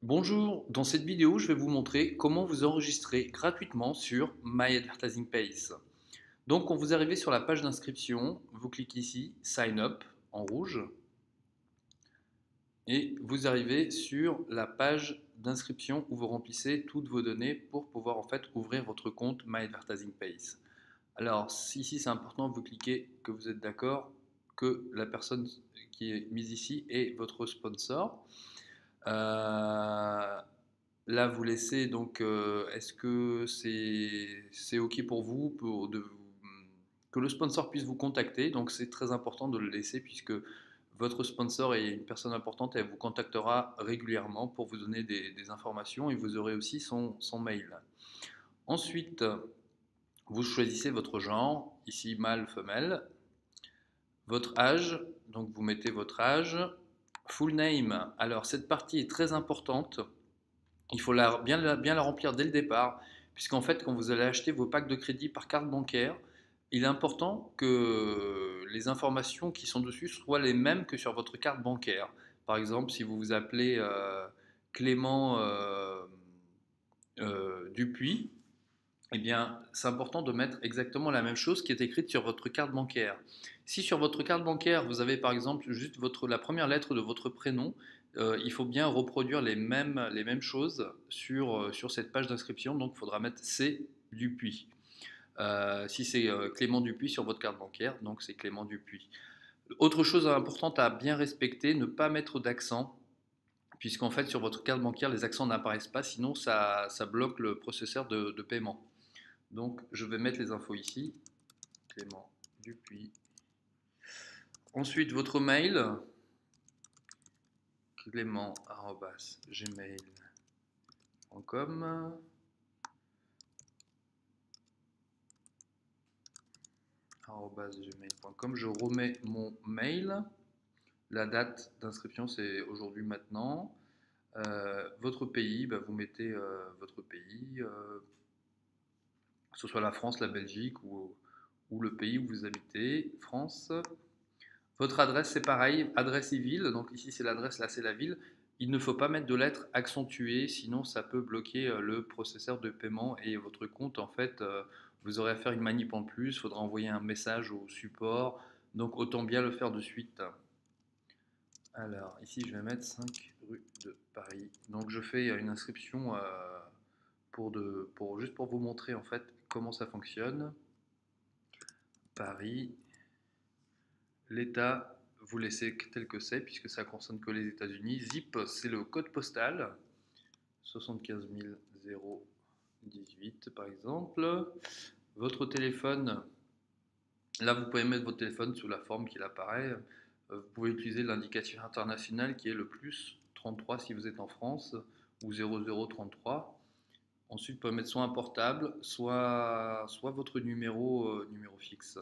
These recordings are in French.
Bonjour, dans cette vidéo, je vais vous montrer comment vous enregistrer gratuitement sur My Advertising Pace. Donc, quand vous arrivez sur la page d'inscription, vous cliquez ici Sign Up en rouge et vous arrivez sur la page d'inscription où vous remplissez toutes vos données pour pouvoir en fait ouvrir votre compte My Advertising Pace. Alors, ici, c'est important, vous cliquez que vous êtes d'accord que la personne qui est mise ici est votre sponsor. Euh, Là, vous laissez donc, est-ce que c'est OK pour vous que le sponsor puisse vous contacter? Donc, c'est très important de le laisser puisque votre sponsor est une personne importante et elle vous contactera régulièrement pour vous donner des informations et vous aurez aussi son mail. Ensuite, vous choisissez votre genre, ici mâle, femelle, votre âge, donc vous mettez votre âge, full name. Alors, cette partie est très importante. Il faut bien la remplir dès le départ, puisqu'en fait, quand vous allez acheter vos packs de crédit par carte bancaire, il est important que les informations qui sont dessus soient les mêmes que sur votre carte bancaire. Par exemple, si vous vous appelez Clément Dupuis, eh bien, c'est important de mettre exactement la même chose qui est écrite sur votre carte bancaire. Si sur votre carte bancaire, vous avez par exemple juste la première lettre de votre prénom, il faut bien reproduire les mêmes choses sur cette page d'inscription. Donc, il faudra mettre C Dupuis. Si c'est Clément Dupuis sur votre carte bancaire, donc c'est Clément Dupuis. Autre chose importante à bien respecter, ne pas mettre d'accent, puisqu'en fait, sur votre carte bancaire, les accents n'apparaissent pas, sinon ça bloque le processeur de paiement. Donc, je vais mettre les infos ici. Clément Dupuis. Ensuite, votre mail. Clément@gmail.com. gmail.com. Je remets mon mail. La date d'inscription, c'est aujourd'hui, maintenant. Votre pays, bah, vous mettez votre pays, que ce soit la France, la Belgique ou le pays où vous habitez, France. Votre adresse, c'est pareil, adresse et ville. Donc ici, c'est l'adresse, là, c'est la ville. Il ne faut pas mettre de lettres accentuées, sinon ça peut bloquer le processeur de paiement et votre compte. En fait, vous aurez à faire une manip en plus. Il faudra envoyer un message au support. Donc autant bien le faire de suite. Alors ici, je vais mettre 5 rue de Paris. Donc je fais une inscription juste pour vous montrer en fait comment ça fonctionne. Paris. L'État, vous laissez tel que c'est, puisque ça concerne que les États-Unis. ZIP, c'est le code postal, 75 018 par exemple. Votre téléphone, là vous pouvez mettre votre téléphone sous la forme qu'il apparaît. Vous pouvez utiliser l'indicatif international qui est le plus 33 si vous êtes en France, ou 0033. Ensuite, vous pouvez mettre soit un portable, soit votre numéro fixe.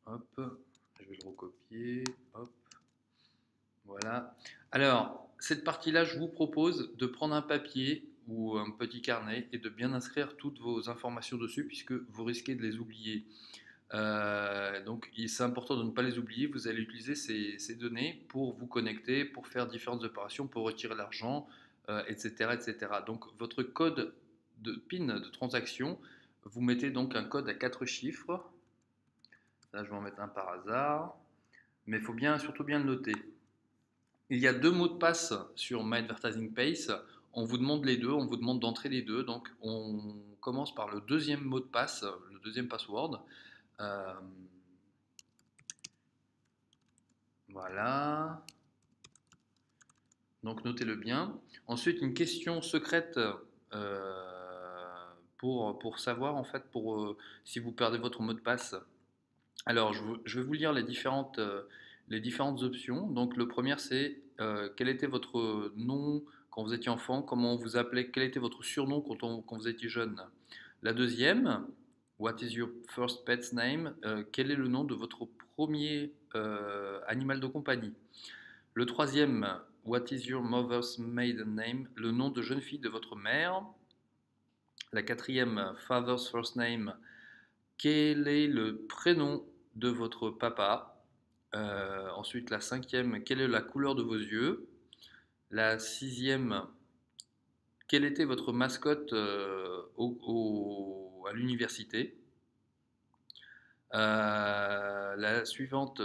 Hop, je vais le recopier. Hop, voilà. Alors, cette partie-là, je vous propose de prendre un papier ou un petit carnet et de bien inscrire toutes vos informations dessus puisque vous risquez de les oublier. Donc, c'est important de ne pas les oublier. Vous allez utiliser ces données pour vous connecter, pour faire différentes opérations, pour retirer l'argent, etc., etc. Donc, votre code de PIN de transaction, vous mettez donc un code à 4 chiffres. Là, je vais en mettre un par hasard, mais il faut surtout bien le noter. Il y a deux mots de passe sur My Advertising Pace. On vous demande les deux, on vous demande d'entrer les deux. Donc, on commence par le deuxième mot de passe, le deuxième password. Euh, voilà. Donc, notez-le bien. Ensuite, une question secrète pour savoir, en fait, si vous perdez votre mot de passe. Alors, je vais vous lire les différentes options. Donc, le premier, c'est quel était votre nom quand vous étiez enfant, comment on vous appelait, quel était votre surnom quand vous étiez jeune. La deuxième, what is your first pet's name? Quel est le nom de votre premier animal de compagnie. Le troisième, what is your mother's maiden name? Le nom de jeune fille de votre mère. La quatrième, father's first name. Quel est le prénom de votre papa? Ensuite, la cinquième, quelle est la couleur de vos yeux? La sixième, quelle était votre mascotte à l'université? La suivante,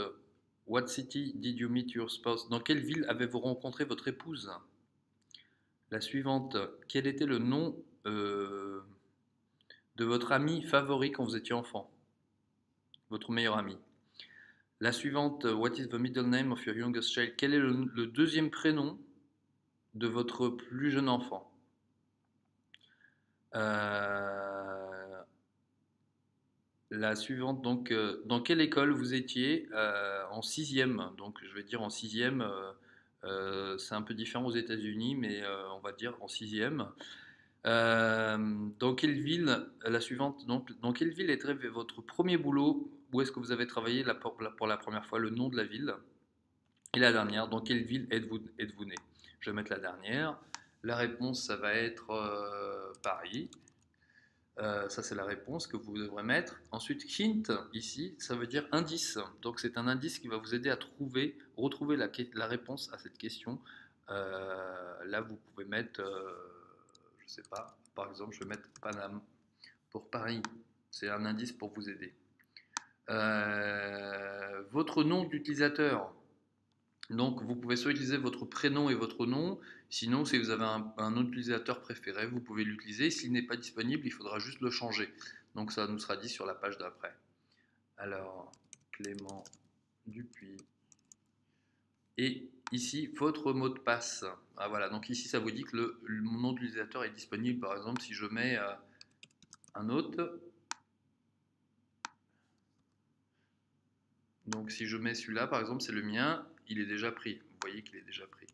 what city did you meet your spouse? Dans quelle ville avez-vous rencontré votre épouse? La suivante, quel était le nom de votre ami favori quand vous étiez enfant? Votre meilleur ami. La suivante, what is the middle name of your youngest child? Quel est le deuxième prénom de votre plus jeune enfant? Euh, la suivante, donc, dans quelle école vous étiez en sixième? Donc, je vais dire en sixième, c'est un peu différent aux États-Unis, mais on va dire en sixième. Dans quelle ville, la suivante, donc, dans quelle ville était votre premier boulot? Où est-ce que vous avez travaillé pour la première fois? Le nom de la ville. Et la dernière, dans quelle ville êtes-vous né? Je vais mettre la dernière. La réponse, ça va être Paris. Ça, c'est la réponse que vous devrez mettre. Ensuite, hint, ici, ça veut dire indice. Donc, c'est un indice qui va vous aider à retrouver la réponse à cette question. Là, vous pouvez mettre, je ne sais pas, par exemple, je vais mettre Paname pour Paris. C'est un indice pour vous aider. Votre nom d'utilisateur. Donc, vous pouvez soit utiliser votre prénom et votre nom. Sinon, si vous avez un autre utilisateur préféré, vous pouvez l'utiliser. S'il n'est pas disponible, il faudra juste le changer. Donc, ça nous sera dit sur la page d'après. Alors, Clément Dupuis. Et ici, votre mot de passe. Ah, voilà, donc ici, ça vous dit que mon nom d'utilisateur est disponible. Par exemple, si je mets un autre. Donc, si je mets celui-là, par exemple, c'est le mien. Il est déjà pris. Vous voyez qu'il est déjà pris.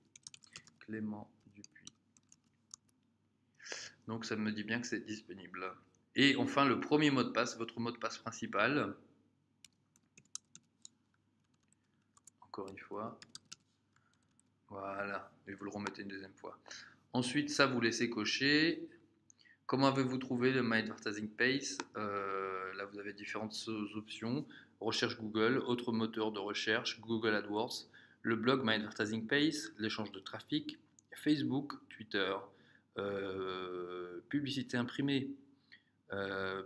Clément Dupuis. Donc ça me dit bien que c'est disponible. Et enfin, le premier mot de passe, votre mot de passe principal. Encore une fois. Voilà. Et vous le remettez une deuxième fois. Ensuite, ça, vous laissez cocher. Comment avez-vous trouvé le My Advertising Page? Là, vous avez différentes options. Recherche Google, autre moteur de recherche, Google AdWords, le blog My Advertising Page, l'échange de trafic, Facebook, Twitter, publicité imprimée,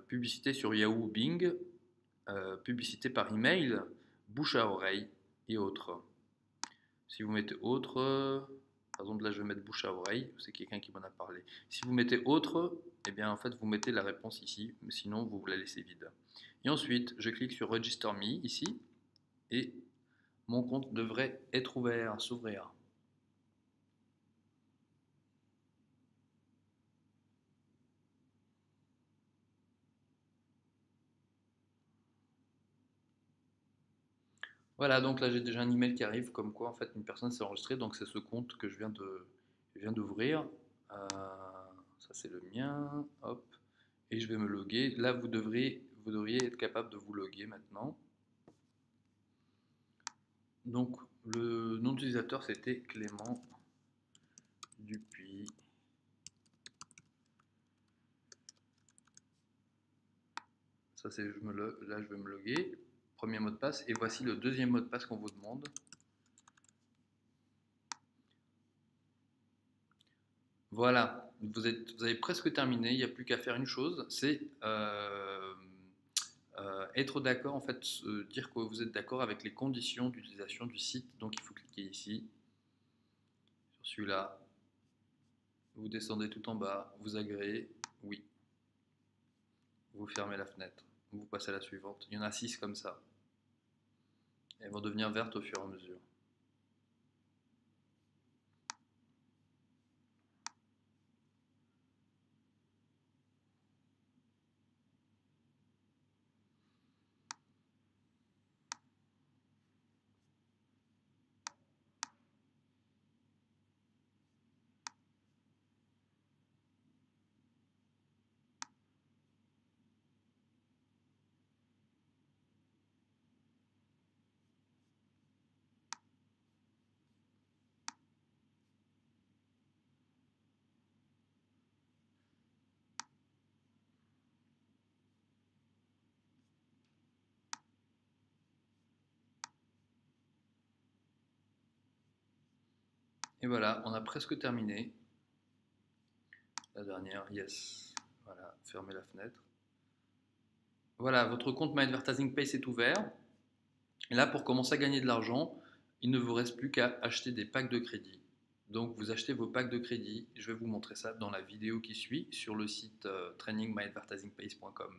publicité sur Yahoo, Bing, publicité par email, bouche à oreille et autres. Si vous mettez autre, par exemple là je vais mettre bouche à oreille, c'est quelqu'un qui m'en a parlé. Si vous mettez autre, eh bien en fait vous mettez la réponse ici, mais sinon vous la laissez vide. Et ensuite je clique sur Register Me ici et mon compte devrait être ouvert, s'ouvrir. Voilà, donc là j'ai déjà un email qui arrive comme quoi en fait une personne s'est enregistrée, donc c'est ce compte que je viens d'ouvrir. Ça c'est le mien, hop, et je vais me loguer. Là vous devriez être capable de vous loguer maintenant. Donc le nom d'utilisateur c'était Clément Dupuis. Ça c'est là je vais me loguer. Premier mot de passe et voici le deuxième mot de passe qu'on vous demande. Voilà, vous avez presque terminé, il n'y a plus qu'à faire une chose, c'est être d'accord, en fait, dire que vous êtes d'accord avec les conditions d'utilisation du site. Donc il faut cliquer ici, sur celui-là, vous descendez tout en bas, vous agréez, oui, vous fermez la fenêtre, vous passez à la suivante. Il y en a 6 comme ça. Elles vont devenir vertes au fur et à mesure. Et voilà, on a presque terminé. La dernière, yes. Voilà, fermez la fenêtre. Voilà, votre compte My Advertising Pace est ouvert. Et là, pour commencer à gagner de l'argent, il ne vous reste plus qu'à acheter des packs de crédit. Donc, vous achetez vos packs de crédit. Je vais vous montrer ça dans la vidéo qui suit sur le site trainingmyadvertisingpace.com.